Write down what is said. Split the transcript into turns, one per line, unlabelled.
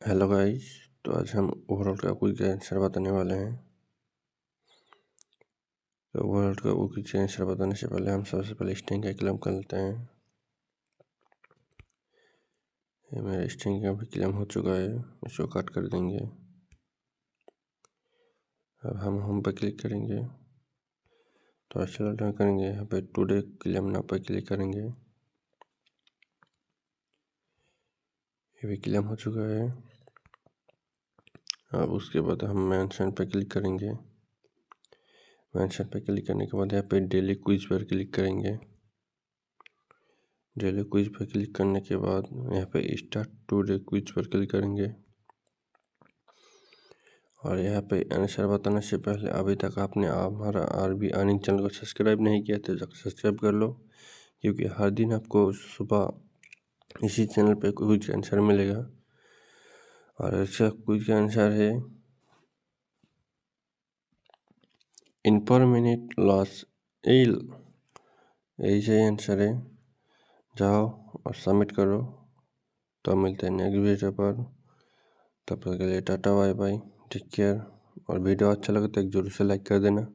Hello guys. तो आज हम ओवरऑल का क्विक आंसर बताने वाले हैं। तो ओवरऑल का क्विक आंसर बताने से पहले हम सबसे पहले स्ट्रिंग का क्लेम कर लेते हैं। ये मेरा स्ट्रिंग का भी क्लेम हो चुका है, इसको कट कर देंगे। अब हम होम पर क्लिक करेंगे तो एक्सेल करेंगे। यहाँ पे टुडे क्लेम नाउ पर क्लिक करेंगे। ये भी क्लेम हो चुका है। अब उसके बाद हम मेंशन पर क्लिक करेंगे। मेंशन पर क्लिक करने के बाद यहाँ पे डेली क्विज पर क्लिक करेंगे। डेली क्विज पर क्लिक करने के बाद यहाँ पे स्टार्ट टुडे क्विज पर क्लिक करेंगे। और यहाँ पे आंसर बताने से पहले अभी तक आपने हमारा आरबी अर्निंग चैनल को सब्सक्राइब नहीं किया तो सब्सक्राइब कर लो, क्योंकि हर दिन आपको सुबह इसी चैनल पे कुछ आंसर मिलेगा। और ऐसा कुछ आंसर है इन पर मिनट लॉस यही सही आंसर है। जाओ और सबमिट करो। तो मिलते हैं नेक्स्ट वीडियो पर। तब तक के लिए ta-ta bye bye, take care. और वीडियो अच्छा लगे तो एक जरूर से लाइक कर देना।